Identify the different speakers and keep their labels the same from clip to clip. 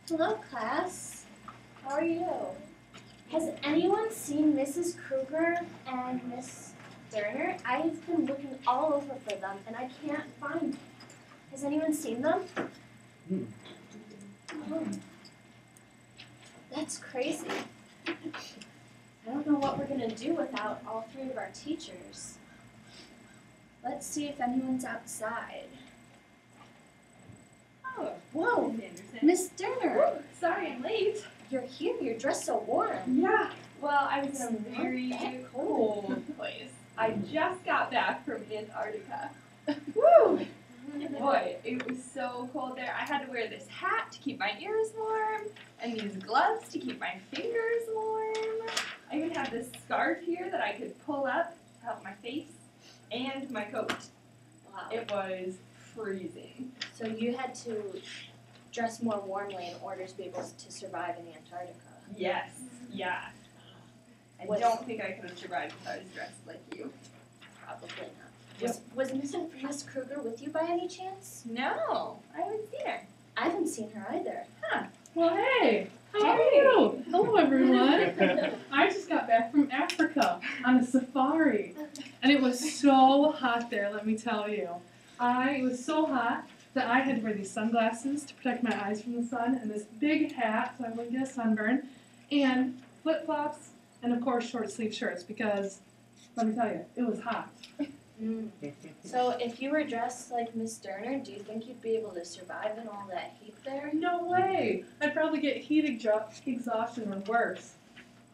Speaker 1: Hello, class. How are you? Has anyone seen Mrs. Kruger and Miss Derner? I've been looking all over for them, and I can't find them. Has anyone seen them? Oh. That's crazy. I don't know what we're going to do without all three of our teachers. Let's see if anyone's outside.
Speaker 2: Oh,
Speaker 1: Whoa,
Speaker 2: Miss Anderson.
Speaker 1: Miss Derner.
Speaker 2: Woo, sorry I'm late.
Speaker 1: You're here. You're dressed so warm.
Speaker 2: Yeah. Well, I was
Speaker 1: It's
Speaker 2: in a
Speaker 1: not
Speaker 2: very
Speaker 1: that
Speaker 2: cold place. I just got back from Antarctica. Woo! Boy, it was so cold there. I had to wear this hat to keep my ears warm, and these gloves to keep my fingers warm. I even have this scarf here that I could pull up to help my face, and my coat.
Speaker 1: Wow.
Speaker 2: It was freezing.
Speaker 1: So you had to dress more warmly in order to be able to survive in Antarctica.
Speaker 2: Yes, yeah. I don't think I could have survived if I was dressed like you.
Speaker 1: Probably not. Was Miss Kruger with you by any chance?
Speaker 2: No, I haven't seen her.
Speaker 1: I haven't seen her either.
Speaker 3: Well, hey, how are
Speaker 2: Hey.
Speaker 3: you? Hello, everyone. I just got back from Africa on a safari, and it was so hot there, let me tell you. It was so hot that I had to wear these sunglasses to protect my eyes from the sun, and this big hat so I wouldn't get a sunburn, and flip-flops, and of course short-sleeve shirts, because, let me tell you, it was hot.
Speaker 1: So if you were dressed like Miss Derner, do you think you'd be able to survive in all that heat there?
Speaker 3: No way! I'd probably get heat exhaustion or worse.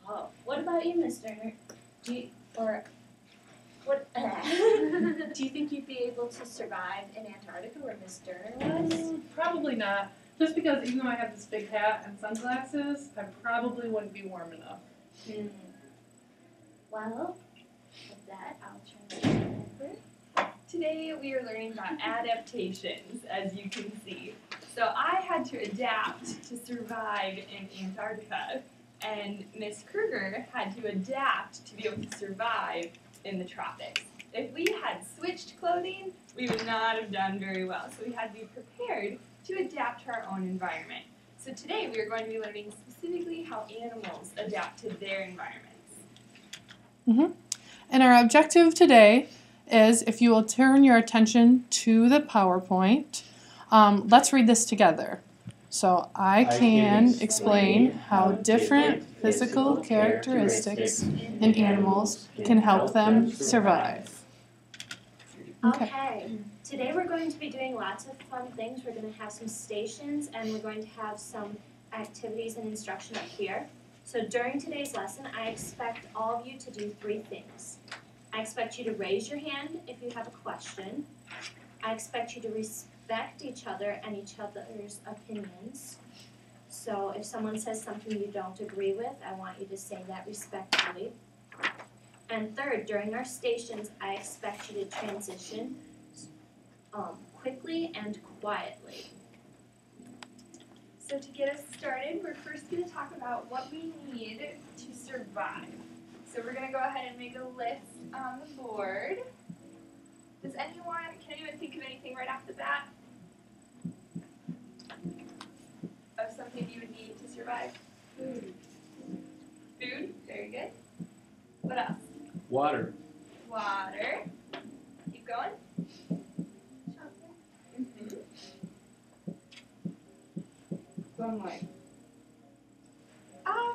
Speaker 1: Oh, what about you, Miss Derner? Do you think you'd be able to survive in Antarctica where Miss Derner was?
Speaker 3: Probably not. Just because even though I have this big hat and sunglasses, I probably wouldn't be warm enough.
Speaker 1: Well, with that, I'll turn it over.
Speaker 2: Today we are learning about adaptations, as you can see. So I had to adapt to survive in Antarctica, and Miss Kruger had to adapt to be able to survive in the tropics. If we had switched clothing, we would not have done very well. So we had to be prepared to adapt to our own environment. So today we are going to be learning specifically how animals adapt to their environments.
Speaker 3: And our objective today is, if you will turn your attention to the PowerPoint, let's read this together. So I can explain how different physical characteristics in animals can help them survive.
Speaker 1: Okay. Today we're going to be doing lots of fun things. We're going to have some stations and we're going to have some activities and instruction up here. So during today's lesson, I expect all of you to do 3 things. I expect you to raise your hand if you have a question. I expect you to respect each other and each other's opinions. So if someone says something you don't agree with, I want you to say that respectfully. And third, during our stations, I expect you to transition quickly and quietly.
Speaker 2: So to get us started, we're first going to talk about what we need to survive. So we're going to go ahead and make a list on the board. Can anyone think of anything right off the bat? Of something you would need to survive? Food. Food, very good. What else?
Speaker 4: Water.
Speaker 2: Water. Keep going.
Speaker 3: Sunlight.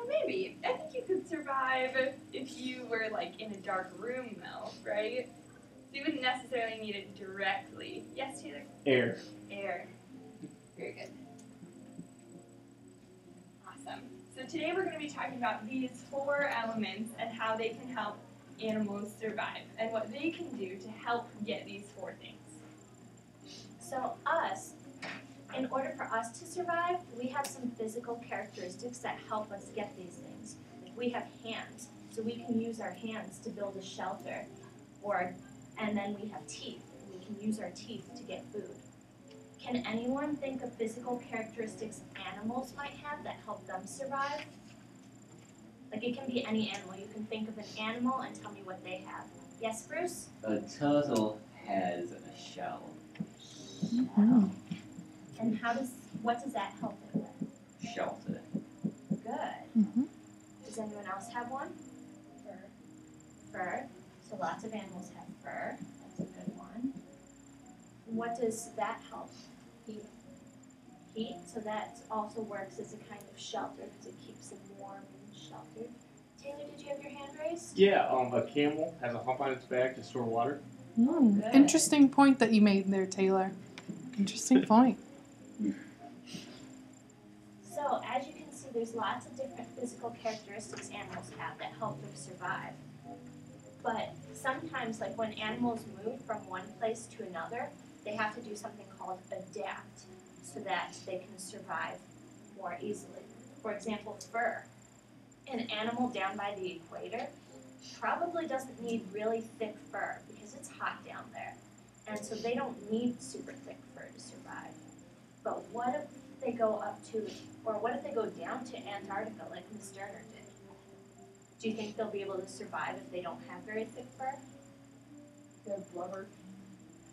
Speaker 2: Maybe. I think you could survive if you were like in a dark room though, right? So you wouldn't necessarily need it directly. Yes, Taylor?
Speaker 4: Air.
Speaker 2: Air. Very good. Awesome. So today we're going to be talking about these 4 elements and how they can help animals survive and what they can do to help get these 4 things.
Speaker 1: So in order for us to survive, we have some physical characteristics that help us get these things. We have hands, so we can use our hands to build a shelter, and then we have teeth, and we can use our teeth to get food. Can anyone think of physical characteristics animals might have that help them survive? Like it can be any animal. You can think of an animal and tell me what they have. Yes, Bruce?
Speaker 4: A turtle has a shell.
Speaker 1: And what does that help it with?
Speaker 4: Shelter.
Speaker 1: Good. Does anyone else have one? Fur. So lots of animals have fur. That's a good one. What does that help? Heat. So that also works as a kind of shelter because it keeps them warm and sheltered. Taylor, did you have your hand raised?
Speaker 5: Yeah, a camel has a hump on its back to store water.
Speaker 1: Good.
Speaker 3: Interesting point that you made there, Taylor. Interesting point.
Speaker 1: So as you can see, there's lots of different physical characteristics animals have that help them survive. But sometimes, like when animals move from one place to another, they have to do something called adapt so that they can survive more easily. For example, fur. An animal down by the equator probably doesn't need really thick fur because it's hot down there. And so they don't need super thick fur to survive. But what if they go what if they go down to Antarctica like Ms. Sterner did? Do you think they'll be able to survive if they don't have very thick fur?
Speaker 2: They have blubber.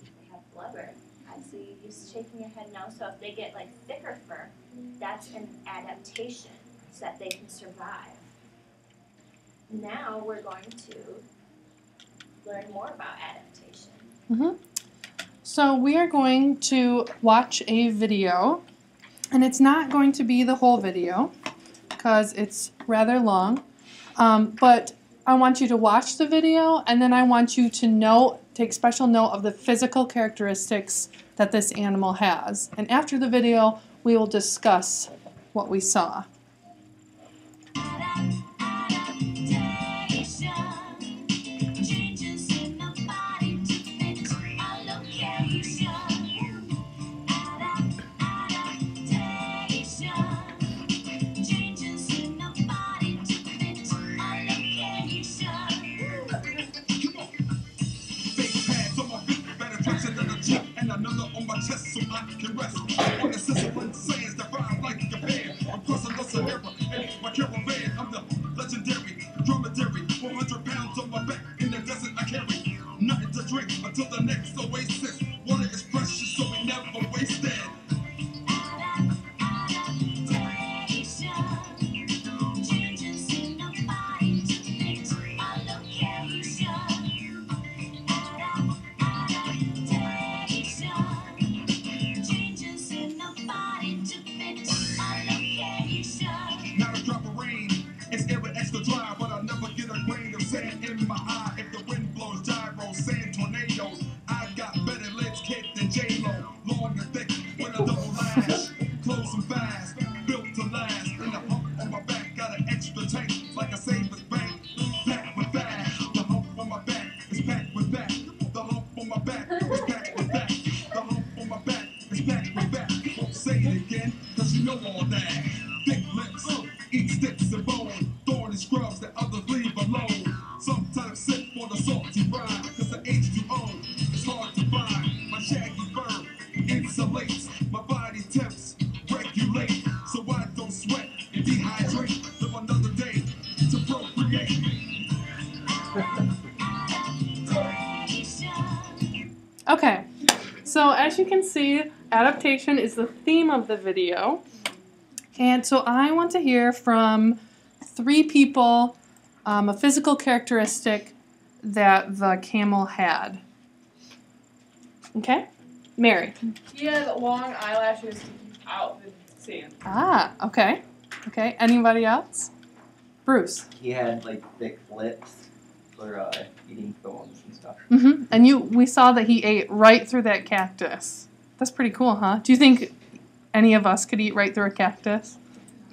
Speaker 1: They have blubber. I see you shaking your head no. So if they get like thicker fur, that's an adaptation so that they can survive. Now we're going to learn more about adaptation.
Speaker 3: So we are going to watch a video, and it's not going to be the whole video because it's rather long, but I want you to watch the video, and then I want you to take special note of the physical characteristics that this animal has. And after the video, we will discuss what we saw.
Speaker 6: And another on my chest so I can rest. On the sizzling sands that rhyme like a bear. I'm crossing the Sahara in my caravan. I'm the legendary, dromedary. 400 pounds on my back in the desert I carry. Nothing to drink until the next oasis. Water is precious, so we never waste it. Not a drop of rain, it's every extra dry, but I never get a grain of sand in my eye. If the wind blows gyro, sand tornadoes, I got better legs kicked than J-Lo. Long and thick with a double lash, close and fast, built to last. And the hump on my back got an extra tank, like a Savers Bank, packed with that. The hump on my back is packed with that. The hump on my back is packed with that. The hump on my back is packed with that. Won't say it again, cause you know all that. Thick lips, eat sticks and bone, thorny scrubs that others leave alone. Sometimes sit for the salty brine, cause the H2O is hard to find. My shaggy fur insulates, my body temps regulate, so I don't sweat and dehydrate. Live another day to procreate.
Speaker 3: Okay, so as you can see, adaptation is the theme of the video. And so I want to hear from 3 people a physical characteristic that the camel had. Okay? Mary.
Speaker 2: He had long eyelashes to keep out the sand.
Speaker 3: Ah, okay. Okay, anybody else? Bruce.
Speaker 4: He had like thick lips for eating thorns and stuff.
Speaker 3: And we saw that he ate right through that cactus. That's pretty cool, huh? Do you think any of us could eat right through a cactus?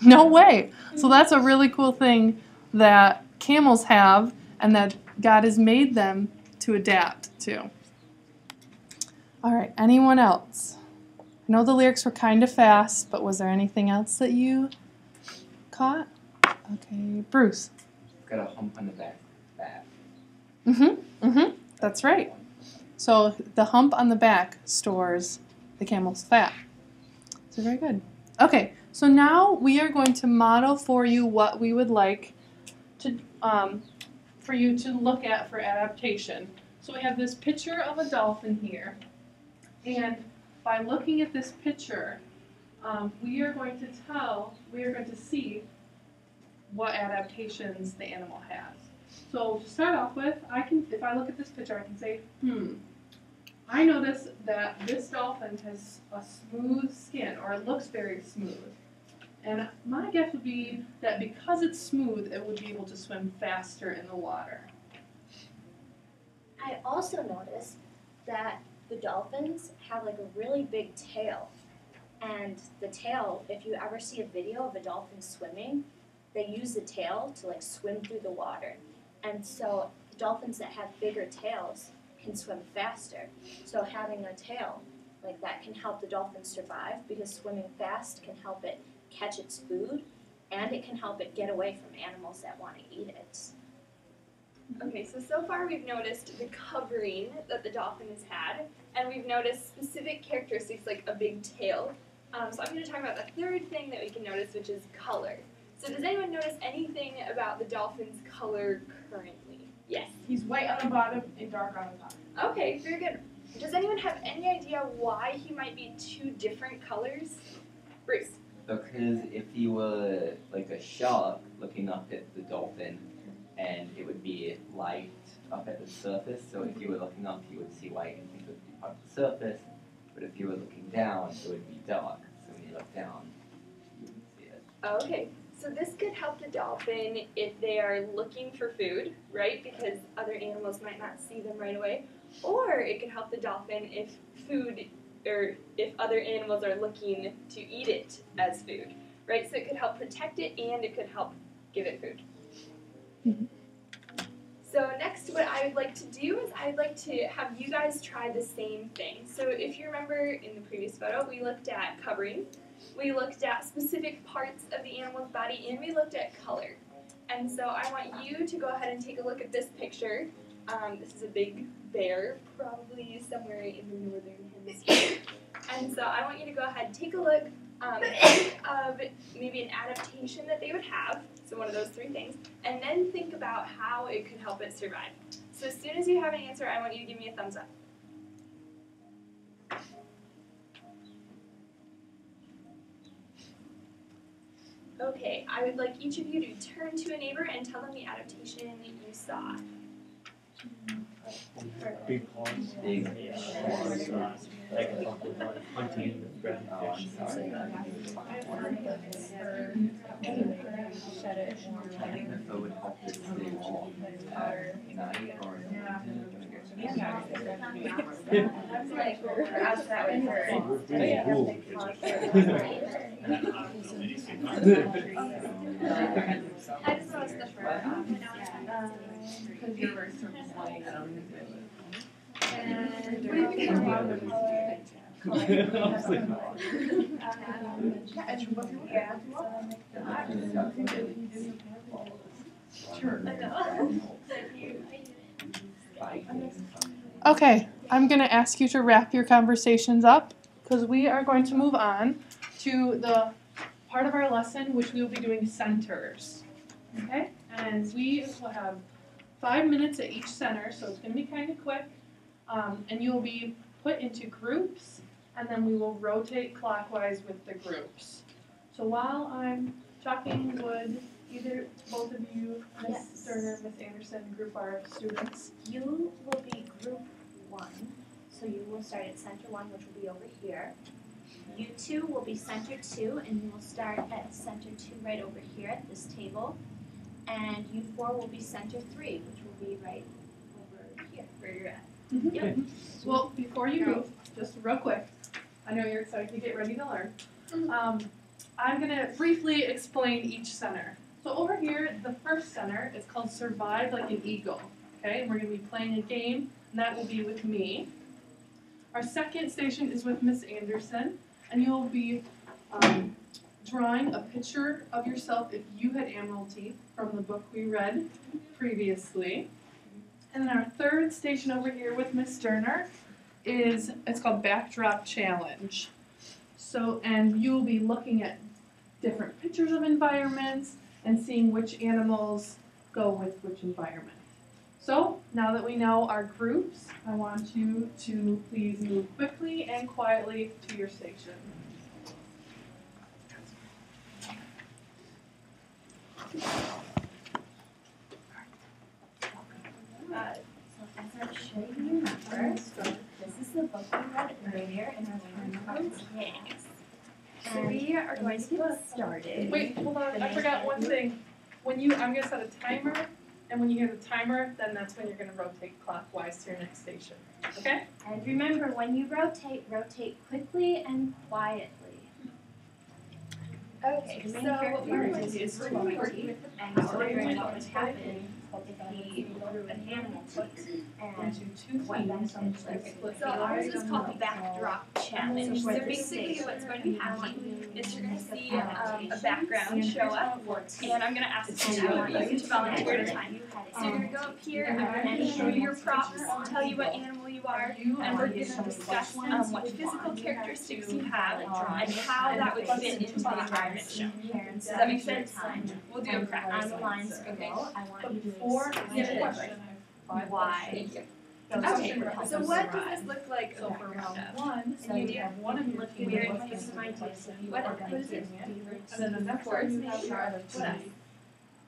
Speaker 3: No way. So that's a really cool thing that camels have and that God has made them to adapt to. All right, anyone else? I know the lyrics were kind of fast, but was there anything else that you caught? Okay, Bruce.
Speaker 4: It's got a hump on the back.
Speaker 3: That's right. So the hump on the back stores the camel's fat. So very good. Okay, so now we are going to model for you what we would like to for you to look at for adaptation. So we have this picture of a dolphin here, and by looking at this picture, we are going to see what adaptations the animal has. So to start off with, if I look at this picture, I can say, I notice that this dolphin has a smooth skin, or it looks very smooth. And my guess would be that because it's smooth, it would be able to swim faster in the water.
Speaker 1: I also noticed that the dolphins have like a really big tail. And the tail, if you ever see a video of a dolphin swimming, they use the tail to like swim through the water. And so dolphins that have bigger tails can swim faster. So having a tail like that can help the dolphin survive, because swimming fast can help it catch its food, and it can help it get away from animals that want to eat it.
Speaker 2: Okay, so far we've noticed the covering that the dolphin has had, and we've noticed specific characteristics like a big tail. So I'm going to talk about the third thing that we can notice, which is color. So does anyone notice anything about the dolphin's color currently? Yes.
Speaker 3: He's white on the bottom and dark on the top.
Speaker 2: Okay, very good. Does anyone have any idea why he might be two different colors? Bruce.
Speaker 4: Because if you were like a shark looking up at the dolphin, and it would be light up at the surface, so if you were looking up, you would see light and things would be part of the surface. But if you were looking down, it would be dark. So when you look down, you wouldn't see it.
Speaker 2: Okay, so this could help the dolphin if they are looking for food, right? Because other animals might not see them right away. Or it could help the dolphin if if other animals are looking to eat it as food, right? So it could help protect it, and it could help give it food. So next, what I would like to do is I'd like to have you guys try the same thing. So if you remember in the previous photo, we looked at covering, we looked at specific parts of the animal's body, and we looked at color. And so I want you to go ahead and take a look at this picture. This is a big bear, probably somewhere in the northern hemisphere. And so I want you to go ahead and take a look, think of maybe an adaptation that they would have, so one of those three things, and then think about how it could help it survive. So as soon as you have an answer, I want you to give me a thumbs up. Okay, I would like each of you to turn to a neighbor and tell them the adaptation you saw.
Speaker 5: Big horns.
Speaker 4: Big
Speaker 5: Horns, like hunting.
Speaker 4: Oh, I'm sorry. I think the food would help it stay warm at night or
Speaker 2: I just noticed the fur.
Speaker 3: Because you're very sort of like, Okay, I'm going to ask you to wrap your conversations up, because we are going to move on to the part of our lesson which we will be doing centers. Okay? And we will have 5 minutes at each center, so it's going to be kind of quick. And you will be put into groups, and then we will rotate clockwise with the groups. So while I'm talking, would both of you, Ms.
Speaker 1: Yes.
Speaker 3: Sterner, Ms. Anderson, group our students?
Speaker 1: You will be group 1, so you will start at center 1, which will be over here. You 2 will be center 2, and you will start at center 2 right over here at this table. And you 4 will be center 3, which will be right over here where you're at. Yep.
Speaker 3: Well, before you move, just real quick, I know you're excited to get ready to learn. I'm going to briefly explain each center. So over here, the first center is called Survive Like an Eagle. Okay, and we're going to be playing a game, and that will be with me. Our second station is with Miss Anderson, and you'll be drawing a picture of yourself if you had emerald teeth from the book we read previously. And then our third station over here with Miss Sterner it's called Backdrop Challenge. So, and you'll be looking at different pictures of environments and seeing which animals go with which environment. So, now that we know our groups, I want you to please move quickly and quietly to your station.
Speaker 1: So as I'm sure you remember, this is the book we read earlier in our learning process.
Speaker 2: So we are going to get started.
Speaker 3: Wait, hold on, I forgot one thing. I'm gonna set a timer, and when you hear the timer, then that's when you're gonna rotate clockwise to your next station, okay?
Speaker 1: And remember, when you rotate quickly and quietly.
Speaker 2: Okay,
Speaker 1: So
Speaker 2: so
Speaker 1: the main
Speaker 2: what we're
Speaker 1: character
Speaker 2: going to do
Speaker 1: is
Speaker 2: is we're going to work
Speaker 1: Timothy,
Speaker 2: with the
Speaker 1: and
Speaker 2: power.
Speaker 1: so
Speaker 2: We're
Speaker 1: we're
Speaker 2: going
Speaker 1: going
Speaker 2: to
Speaker 1: to
Speaker 2: happen
Speaker 1: if he grew an animal teeth and
Speaker 3: Into two
Speaker 1: what
Speaker 3: teams.
Speaker 1: benefits
Speaker 3: Okay.
Speaker 1: split
Speaker 2: So
Speaker 1: the
Speaker 2: ours is
Speaker 1: item
Speaker 2: called the
Speaker 1: up.
Speaker 2: backdrop
Speaker 1: So
Speaker 2: challenge.
Speaker 1: for
Speaker 2: So
Speaker 1: this
Speaker 2: basically
Speaker 1: station,
Speaker 2: what's going to be
Speaker 1: I want
Speaker 2: happening
Speaker 1: you
Speaker 2: is you're going to
Speaker 1: to
Speaker 2: see
Speaker 1: set
Speaker 2: a
Speaker 1: the
Speaker 2: background show up, and I'm going to ask
Speaker 1: And
Speaker 2: two
Speaker 1: I
Speaker 2: of
Speaker 1: want
Speaker 2: you
Speaker 1: you
Speaker 2: to volunteer
Speaker 1: to
Speaker 2: to
Speaker 1: time.
Speaker 2: time. So you're going to go up here, I'm going to show you your props, tell you what animal you are, and we're going to discuss what physical characteristics you have and how that would fit into the environment shown.
Speaker 1: Does
Speaker 2: that make sense?
Speaker 1: Time.
Speaker 2: We'll do a
Speaker 1: On
Speaker 2: practice.
Speaker 1: the lines below, I want
Speaker 3: But
Speaker 1: you to
Speaker 3: before I
Speaker 1: explain
Speaker 3: ask a question, I have 5
Speaker 1: why
Speaker 3: questions.
Speaker 1: those
Speaker 2: Okay,
Speaker 1: would help
Speaker 2: so
Speaker 1: us
Speaker 2: what
Speaker 1: survive.
Speaker 2: does this look like?
Speaker 3: So for round
Speaker 2: Background.
Speaker 3: 1,
Speaker 1: So
Speaker 3: you
Speaker 1: you
Speaker 3: have one of your
Speaker 1: looking
Speaker 3: team
Speaker 2: Weird.
Speaker 3: with
Speaker 1: at
Speaker 3: this
Speaker 1: some ideas if you
Speaker 2: What-
Speaker 1: are
Speaker 2: what
Speaker 1: going
Speaker 2: is
Speaker 1: to
Speaker 2: it?
Speaker 3: and then the next one you have your other
Speaker 2: What else?
Speaker 3: team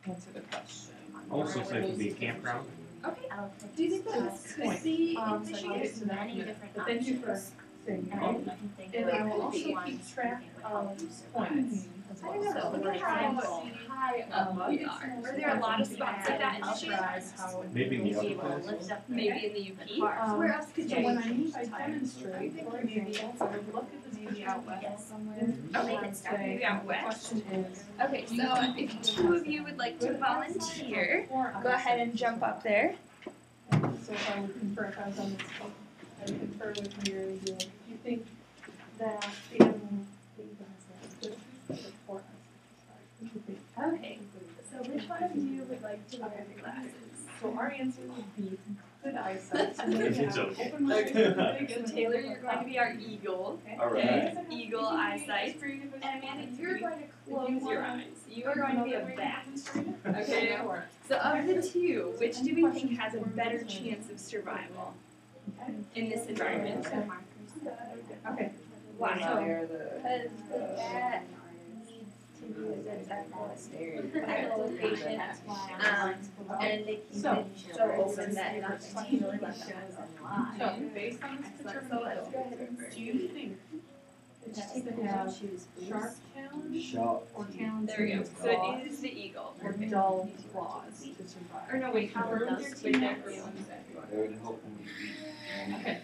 Speaker 3: answer the question.
Speaker 5: Almost looks like it'd be a campground.
Speaker 2: Okay.
Speaker 1: I'll put
Speaker 2: Do you think
Speaker 1: this
Speaker 2: that could be
Speaker 1: so
Speaker 3: I'll
Speaker 2: Michigan?
Speaker 3: get to that in a
Speaker 1: many
Speaker 3: minute.
Speaker 1: different
Speaker 3: But thank you for
Speaker 1: options.
Speaker 3: saying
Speaker 1: And
Speaker 3: that.
Speaker 1: you can think
Speaker 3: And
Speaker 1: of
Speaker 3: I will also
Speaker 1: which
Speaker 3: keep
Speaker 1: ones
Speaker 3: track
Speaker 1: you think would help
Speaker 3: of
Speaker 1: you survive.
Speaker 3: points as
Speaker 2: I
Speaker 3: well.
Speaker 2: don't know,
Speaker 3: So
Speaker 2: look
Speaker 3: we're
Speaker 2: at
Speaker 3: trying
Speaker 2: how
Speaker 3: to
Speaker 2: high up we are. Are there a lot of spots like that in Michigan?
Speaker 3: describe how it
Speaker 5: Maybe the
Speaker 3: goes.
Speaker 5: other
Speaker 1: Be able to
Speaker 5: place.
Speaker 1: lift up
Speaker 2: Maybe in the UP?
Speaker 1: cars.
Speaker 2: Where else could
Speaker 3: So
Speaker 2: you?
Speaker 3: when I demonstrate, or maybe I would look at this picture out west.
Speaker 1: Yes.
Speaker 2: Okay,
Speaker 1: Make it start.
Speaker 3: Say,
Speaker 2: maybe out
Speaker 3: the
Speaker 2: west.
Speaker 3: question is,
Speaker 2: Okay, so if two of you would like to volunteer, go ahead and jump up there.
Speaker 3: So if I would confer, if I was on this team, I would confer with you, if you think that the animal that you guys have just for us. What do you think?
Speaker 2: Okay, so which one of you would like to wear the glasses?
Speaker 3: So our answer would be good eyesight. So maybe
Speaker 5: It's
Speaker 3: have
Speaker 5: okay.
Speaker 3: open mind,
Speaker 2: Okay.
Speaker 3: really
Speaker 2: So
Speaker 3: good
Speaker 2: Taylor, you're going to be our eagle.
Speaker 5: Alright.
Speaker 2: Eagle eyesight. And Amanda, you're going to close your eyes. You are going to be a bat. Okay. So of the two, which do we think has a better chance of survival in this environment?
Speaker 3: Okay.
Speaker 2: Why?
Speaker 7: Because the bat needs to use its echolocation, and they keep
Speaker 3: So,
Speaker 7: it so open that nothing really left out.
Speaker 3: So based on this picture,
Speaker 7: So let's go ahead and
Speaker 3: do you think it has to have sharp talons
Speaker 4: Sharp.
Speaker 3: or talons
Speaker 2: There we go.
Speaker 3: with
Speaker 2: So it
Speaker 3: claws
Speaker 2: is the eagle.
Speaker 3: or dull claws to survive?
Speaker 2: Or no, wait,
Speaker 1: How
Speaker 2: confirm
Speaker 1: those
Speaker 2: your
Speaker 1: two
Speaker 2: team
Speaker 1: next.
Speaker 2: next.
Speaker 4: They would help them eat.
Speaker 3: Okay.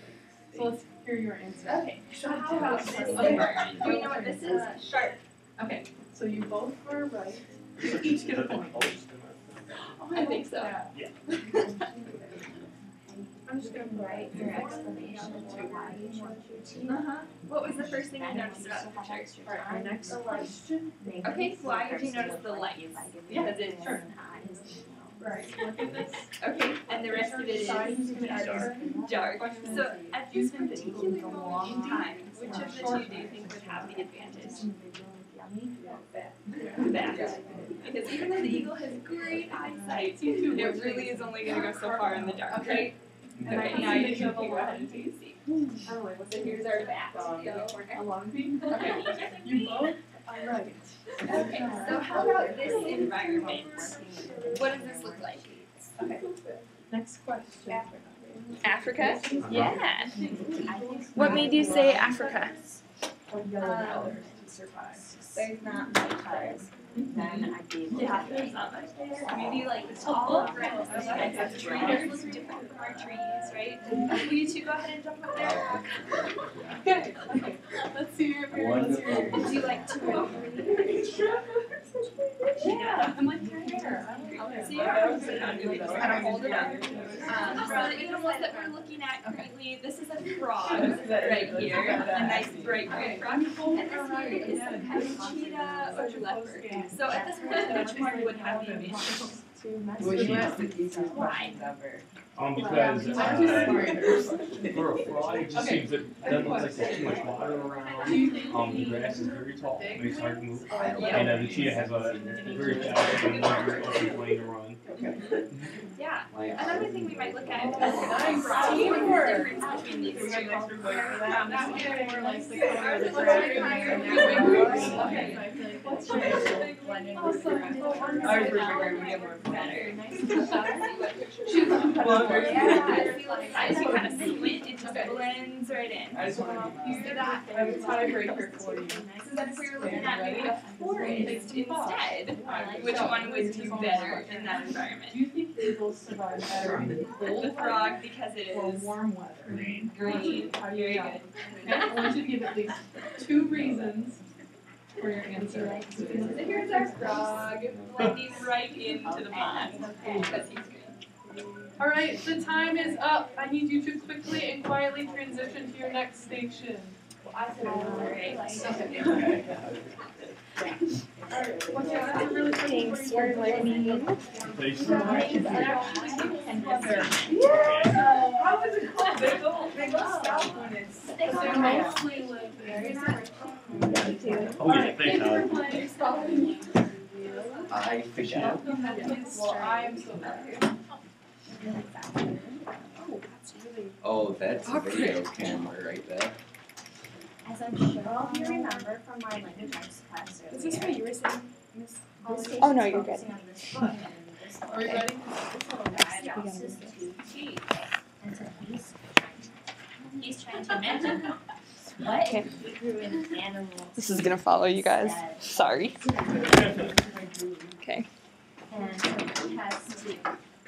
Speaker 3: So let's hear your answer.
Speaker 2: Okay, so how about this
Speaker 3: Okay.
Speaker 2: environment? Do we know what this is? Sharp.
Speaker 3: Okay, so you both were right. You each get a point. Oh,
Speaker 2: I think so.
Speaker 3: that.
Speaker 5: Yeah.
Speaker 1: I'm just gonna write your explanation to why you chose your team.
Speaker 2: Uh-huh. What was the first thing you noticed about the picture?
Speaker 3: Alright, our next question.
Speaker 2: Okay, why did you notice the lights? Because it's
Speaker 3: sure. Right, look at this.
Speaker 2: okay, and the rest of it is
Speaker 3: Dark.
Speaker 2: dark. So at this particular moment in time, which of the two do you think would have the advantage? The bat. Because even though the eagle has great eyesight, it really is only going to go so far in the dark,
Speaker 3: Okay.
Speaker 2: right?
Speaker 3: And I
Speaker 2: Okay,
Speaker 3: can
Speaker 2: now
Speaker 3: see
Speaker 2: you
Speaker 3: that you
Speaker 2: can
Speaker 3: have a
Speaker 2: go
Speaker 3: lot
Speaker 2: ahead
Speaker 3: of
Speaker 2: and take a seat.
Speaker 3: So
Speaker 2: here's our bat.
Speaker 3: A long beat? Okay, you both are right.
Speaker 2: Okay, so how about this environment? What does this look like?
Speaker 3: Okay, next question.
Speaker 2: Africa? Yeah. What made you say Africa?
Speaker 3: Or yellow colors to survive.
Speaker 7: There's not much colors. Then I'd be able to.
Speaker 2: Yeah, there's not much there. Maybe like this tall grass and the trees look different from our trees, right? Will you two go ahead and jump up there?
Speaker 3: Okay, okay, let's see your, let's hear your.
Speaker 2: Would you like to go?
Speaker 3: Yeah, I'm like your hair. I like
Speaker 2: So
Speaker 3: it.
Speaker 2: you're kind of hold it up. So the animals that we're looking at currently, this is a frog right here, a nice bright green frog. And this here is some kind of cheetah or leopard. So at this point, which one would have the advantage? Why?
Speaker 5: Because for a frog, it just seems that it doesn't look like there's too much water around. The grass is very tall, makes it hard to move. And the cheetah has a very fast and very open lane to run.
Speaker 2: Yeah. Another thing we might look at is the difference between these two. As you kind of squint, it just blends right in.
Speaker 3: I just want to
Speaker 2: You see that?
Speaker 3: I have a tiebreaker for you.
Speaker 2: So then if we were looking at maybe a forest instead, which one would do better in that environment?
Speaker 3: Do you think eagles survive better in cold
Speaker 2: The frog, because it
Speaker 3: or
Speaker 2: is
Speaker 3: warm weather?
Speaker 2: green.
Speaker 3: Very
Speaker 2: Very
Speaker 3: good.
Speaker 2: good.
Speaker 3: I want you to give at least 2 reasons for your answer.
Speaker 2: So here's our frog blending right into the pond because he's green.
Speaker 3: All right, the time is up. I need you to quickly and quietly transition to your next station.
Speaker 2: Alright.
Speaker 3: What's your answer really quick before you
Speaker 2: How is it called? They go south when it's
Speaker 3: They mostly live there.
Speaker 5: Oh yeah, thanks, Alex.
Speaker 4: I forgot.
Speaker 3: Well, I am so sorry.
Speaker 4: Oh, that's a video camera right there.
Speaker 1: As I'm sure all of you remember from my language arts class earlier.
Speaker 2: Is this what you were saying, Miss?
Speaker 1: This station's
Speaker 7: Oh, no, you're
Speaker 1: focusing on this book and this
Speaker 3: Are we ready?
Speaker 1: This little guy bounces to teeth. And so he's trying to imagine what if he grew an animal.
Speaker 7: This is gonna follow you guys. Sorry. Okay.
Speaker 1: And so he has to,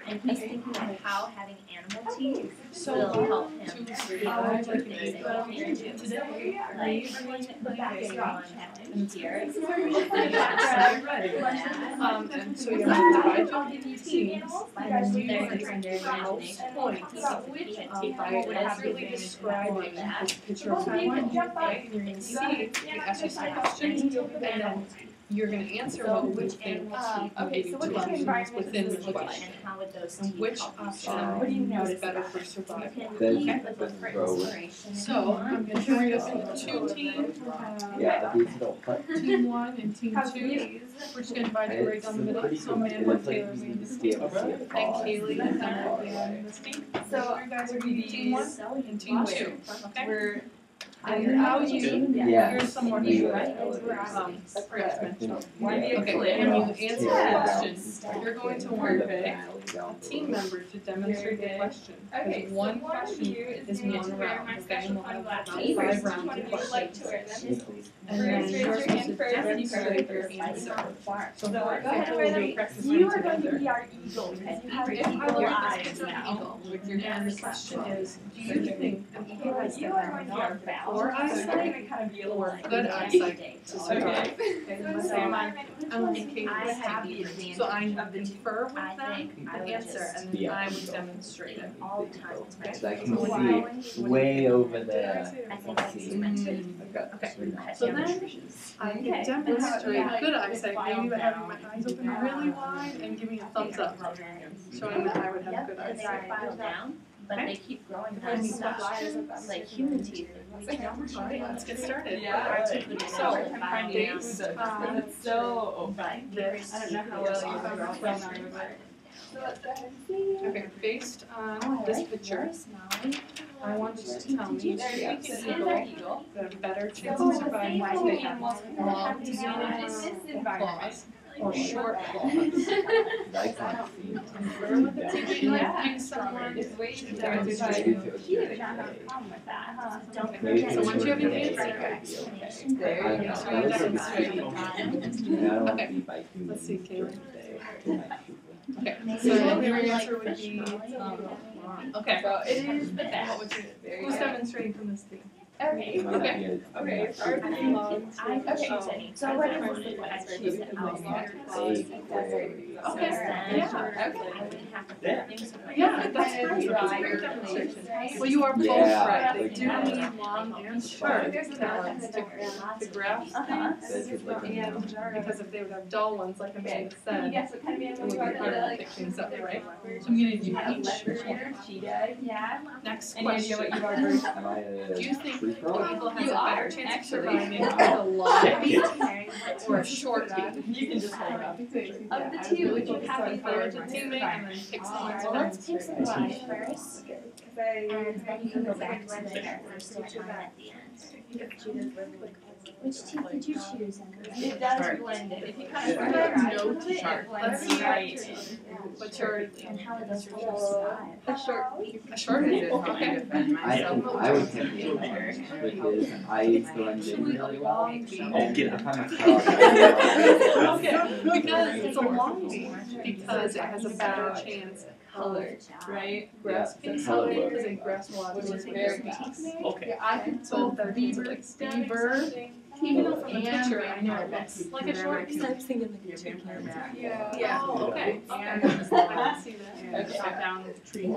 Speaker 1: and he's thinking of how having animal teeth
Speaker 3: So
Speaker 1: will help him
Speaker 3: to
Speaker 1: be able
Speaker 3: survive
Speaker 1: to
Speaker 3: like
Speaker 1: raise
Speaker 3: today,
Speaker 1: it here
Speaker 3: today,
Speaker 1: like between the back of one and here.
Speaker 3: and so you have to divide your teams, and you
Speaker 1: They're
Speaker 3: are
Speaker 1: trying to
Speaker 3: house point
Speaker 1: which
Speaker 3: what it's really describing a picture of someone, and you're gonna see, you ask you some questions, and then you're gonna answer what which animal teeth
Speaker 1: Okay,
Speaker 3: maybe
Speaker 1: so what
Speaker 3: dwells
Speaker 1: environment
Speaker 3: within
Speaker 1: is
Speaker 3: the
Speaker 1: this
Speaker 3: question.
Speaker 1: and how would those
Speaker 3: And
Speaker 1: teeth
Speaker 3: which
Speaker 1: help you
Speaker 3: option
Speaker 1: survive?
Speaker 3: is better for
Speaker 1: You
Speaker 3: survival?
Speaker 1: can
Speaker 4: There's
Speaker 1: leave
Speaker 4: the
Speaker 1: with for
Speaker 4: road.
Speaker 1: inspiration.
Speaker 3: So I'm gonna bring us into 2 teams.
Speaker 4: Yeah, these little hut.
Speaker 3: Team 1 and Team 2. We're just gonna divide it right down the middle. So Amanda,
Speaker 4: It's like
Speaker 3: Taylor,
Speaker 4: using
Speaker 3: Amanda,
Speaker 4: the scale to see a
Speaker 3: and
Speaker 4: frog.
Speaker 3: Kaylee, and then we'll be on this team.
Speaker 2: So
Speaker 3: you guys are gonna be Team 1 and Team 2. Okay.
Speaker 2: We're
Speaker 3: And how you,
Speaker 4: Yeah.
Speaker 3: here's some more
Speaker 4: Yeah.
Speaker 2: One be a
Speaker 3: Okay,
Speaker 2: clip.
Speaker 3: when you answer
Speaker 4: Yeah.
Speaker 3: a question, you're going to want to pick a team member to demonstrate the question.
Speaker 2: Okay,
Speaker 3: Because
Speaker 2: so
Speaker 3: one
Speaker 2: one of
Speaker 3: question
Speaker 2: you
Speaker 3: is
Speaker 2: going
Speaker 3: one
Speaker 2: to wear
Speaker 3: round,
Speaker 2: my
Speaker 3: okay,
Speaker 2: special
Speaker 3: and we'll
Speaker 2: fun
Speaker 3: have
Speaker 2: glasses.
Speaker 3: about
Speaker 2: Which
Speaker 3: 5
Speaker 2: one
Speaker 3: rounds
Speaker 2: of
Speaker 3: of
Speaker 2: you would like to wear
Speaker 3: questions.
Speaker 2: them?
Speaker 3: And
Speaker 2: First,
Speaker 3: then
Speaker 2: raise
Speaker 3: you're
Speaker 2: your
Speaker 3: supposed
Speaker 2: hand
Speaker 3: to
Speaker 2: first,
Speaker 3: demonstrate your
Speaker 2: and
Speaker 3: answer. So
Speaker 2: So
Speaker 3: go
Speaker 2: go
Speaker 3: ahead
Speaker 2: ahead
Speaker 3: and
Speaker 2: and
Speaker 3: we'll practice
Speaker 2: You are going to
Speaker 3: together.
Speaker 2: be our eagle because you have
Speaker 3: If I
Speaker 2: eagle
Speaker 3: were this
Speaker 2: eyes
Speaker 3: picture of an
Speaker 2: now.
Speaker 3: eagle, and the question is, do you think an eagle has
Speaker 2: You are going to be our bow.
Speaker 3: poor
Speaker 2: So it's
Speaker 3: eyesight
Speaker 2: going to kind of be a little
Speaker 3: or
Speaker 2: like
Speaker 3: good eyesight to survive?
Speaker 2: Okay.
Speaker 3: Okay,
Speaker 2: So
Speaker 3: so
Speaker 2: I'm
Speaker 3: I want Kate
Speaker 1: I
Speaker 3: to
Speaker 1: have
Speaker 3: take
Speaker 1: the
Speaker 3: it.
Speaker 1: advantage
Speaker 3: So I
Speaker 1: of the
Speaker 3: confer with
Speaker 1: I
Speaker 3: them
Speaker 1: think I
Speaker 3: the
Speaker 1: would
Speaker 3: answer,
Speaker 1: just
Speaker 3: and then I would demonstrate it.
Speaker 1: all the time. It's my
Speaker 4: So I can
Speaker 1: So what I want
Speaker 4: see
Speaker 1: you to
Speaker 4: way
Speaker 1: do,
Speaker 4: over there.
Speaker 1: I think that's
Speaker 4: See.
Speaker 1: mentally.
Speaker 4: I've got
Speaker 3: Okay.
Speaker 4: three now.
Speaker 3: So then I can demonstrate good eyesight, maybe by having my eyes open really wide and giving a thumbs up, showing that I would have
Speaker 1: Yep,
Speaker 3: good
Speaker 1: and they
Speaker 3: eyesight.
Speaker 1: file down, but
Speaker 3: Okay.
Speaker 1: they keep growing non-stop, like human teeth.
Speaker 3: Alright, let's get started.
Speaker 2: Yeah.
Speaker 3: So,
Speaker 2: So I'm trying to
Speaker 3: based
Speaker 2: use
Speaker 3: on
Speaker 2: it's so
Speaker 3: this,
Speaker 2: I don't know how well you have grown out of it. So let's go ahead and see.
Speaker 3: okay, based on this picture, I want you to tell me
Speaker 2: There you
Speaker 3: if
Speaker 2: can see
Speaker 3: eagle
Speaker 2: the eagle.
Speaker 3: got a better chance
Speaker 2: So
Speaker 3: of
Speaker 2: the
Speaker 3: surviving
Speaker 2: same
Speaker 3: if
Speaker 2: two
Speaker 3: they have
Speaker 2: animals
Speaker 3: long
Speaker 2: have to
Speaker 3: teeth
Speaker 2: in this environment.
Speaker 3: claws or short claws.
Speaker 4: I can't see.
Speaker 3: Confer with the team,
Speaker 2: Yeah.
Speaker 3: pick someone.
Speaker 2: It's way too
Speaker 3: Yeah.
Speaker 2: dark to
Speaker 3: Yeah.
Speaker 2: try.
Speaker 4: Maybe
Speaker 2: He would not have a problem with that, huh?
Speaker 1: Don't
Speaker 4: Maybe
Speaker 1: forget
Speaker 3: So once you have your
Speaker 1: to
Speaker 3: answer,
Speaker 1: write your explanation.
Speaker 2: There you go.
Speaker 3: So you demonstrate.
Speaker 4: I don't want
Speaker 3: Okay.
Speaker 4: to be by humans.
Speaker 3: Let's see, Kayla. Okay,
Speaker 1: Maybe
Speaker 3: so
Speaker 1: you'll
Speaker 3: your
Speaker 1: like
Speaker 3: answer would
Speaker 1: fish
Speaker 3: be,
Speaker 1: molly.
Speaker 3: okay.
Speaker 2: So it is the best.
Speaker 3: What would you,
Speaker 2: Very
Speaker 3: who's
Speaker 2: good.
Speaker 3: demonstrating from this team?
Speaker 2: Okay.
Speaker 3: Okay.
Speaker 2: Okay.
Speaker 1: I can choose any. So what I choose the outside.
Speaker 3: Okay.
Speaker 1: I wouldn't have to put things in my.
Speaker 3: Yeah, that's great. Well, you are both right. They do need long and short talons to grasp things. And because if they would have dull ones, like Amanda said,
Speaker 2: Yes, what kind of
Speaker 3: it
Speaker 2: animal
Speaker 3: would
Speaker 2: you
Speaker 3: be
Speaker 2: are?
Speaker 3: harder to pick things up, right? So I'm gonna do each.
Speaker 2: Cheetah. Yeah.
Speaker 3: Next
Speaker 2: Any idea what
Speaker 3: question.
Speaker 2: you are, Bruce?
Speaker 4: Am I a
Speaker 3: Do you think
Speaker 4: tree
Speaker 3: the
Speaker 4: frog?
Speaker 3: eagle has
Speaker 2: You
Speaker 3: a better
Speaker 2: are,
Speaker 3: chance of
Speaker 2: actually.
Speaker 3: surviving with a long beak
Speaker 1: Or
Speaker 3: or a short beak?
Speaker 2: You can just hold it up.
Speaker 3: Of
Speaker 2: Of the two, would you have
Speaker 3: If I were to teammate and then pick someone
Speaker 1: Well, let's pick some
Speaker 4: I
Speaker 1: live
Speaker 4: teach.
Speaker 1: first, and then you can go back to the first one at the end. Which teeth did you choose, Emily?
Speaker 2: It does blend it. If you kind of
Speaker 3: No
Speaker 2: it, it
Speaker 3: chart.
Speaker 2: blends
Speaker 3: Let's see.
Speaker 2: right in.
Speaker 3: What's your
Speaker 1: And how did those photos survive?
Speaker 3: a short beak? A short beak. Okay.
Speaker 4: I would pick the eagle because I blend in really well. And if I'm a frog,
Speaker 3: Okay, because it's a long beak, because it has a better chance at color, right? Grasping
Speaker 4: the color
Speaker 3: something,
Speaker 4: look.
Speaker 3: because they grasp a lot of things very fast.
Speaker 5: Okay.
Speaker 3: I could both better chance of like beaver, even though from the picture I know it looks like a short beak. Yeah. Oh, okay. Okay. I can see that. Okay. Down the tree.
Speaker 1: So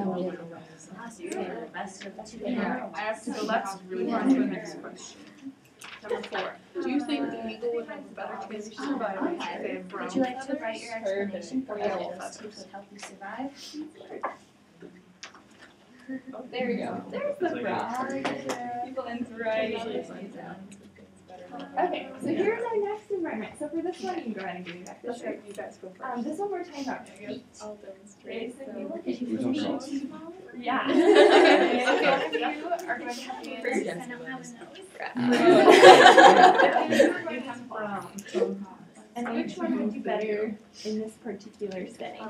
Speaker 1: you're the best of the two.
Speaker 3: Yeah, I have to go, let's move on to the next question. Number 4, do you think the eagle would have a better chance of surviving if they have brown
Speaker 1: Would you like to
Speaker 3: feathers
Speaker 1: write your
Speaker 3: or
Speaker 1: explanation for
Speaker 3: yellow
Speaker 1: how those
Speaker 3: feathers?
Speaker 1: teeth would help you survive?
Speaker 2: Oh, there we go. There's the frog. He blends right in. Okay, so here's our next environment. So for this one, you can go ahead and give me back the
Speaker 3: Let's
Speaker 2: shirt.
Speaker 3: have you guys go first.
Speaker 2: This one we're talking about feet.
Speaker 3: I'll
Speaker 2: Okay,
Speaker 3: demonstrate.
Speaker 2: so if you look at
Speaker 1: Did you
Speaker 4: Who's
Speaker 1: put
Speaker 4: on
Speaker 1: me
Speaker 4: top?
Speaker 1: teeth?
Speaker 2: yeah.
Speaker 3: Okay.
Speaker 2: So one of you are going to have to first.
Speaker 1: I don't have a nose.
Speaker 3: You have brown.
Speaker 2: And which one would do better in this particular setting?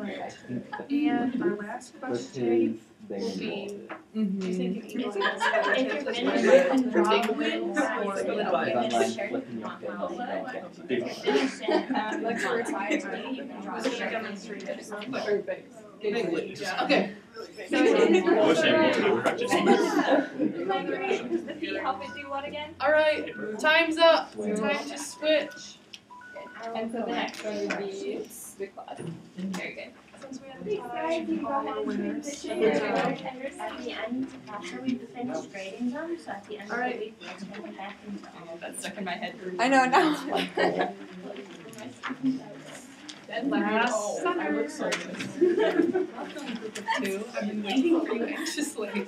Speaker 3: And our last question will be, do you think an eagle has a better
Speaker 1: If you're
Speaker 3: chance of
Speaker 1: finished,
Speaker 3: surviving big winds or
Speaker 1: I'll
Speaker 3: little
Speaker 4: If I'm
Speaker 3: winds?
Speaker 4: like flipping your fin, you don't get
Speaker 5: Big
Speaker 4: to
Speaker 1: Finished and
Speaker 3: Let's
Speaker 1: draw
Speaker 3: try
Speaker 1: it.
Speaker 3: it.
Speaker 1: You can draw
Speaker 3: Let's
Speaker 1: it.
Speaker 3: demonstrate it real quick. Big winds. Okay.
Speaker 2: So it is.
Speaker 5: I wish I had more time. We're not just.
Speaker 2: Isn't that great? Does the feet help it do what again?
Speaker 3: All right, time's up. Time to switch.
Speaker 2: And so the next one would be the claws. Very good. Thanks, guys. You can go ahead and transition your tenders.
Speaker 1: At the end, after we've finished grading them, so at the end of the
Speaker 3: Alright.
Speaker 1: week, let's go back into all of
Speaker 2: That's stuck in my head.
Speaker 8: I know now.
Speaker 3: Last summer. Welcome, group of 2. I've been waiting for you anxiously.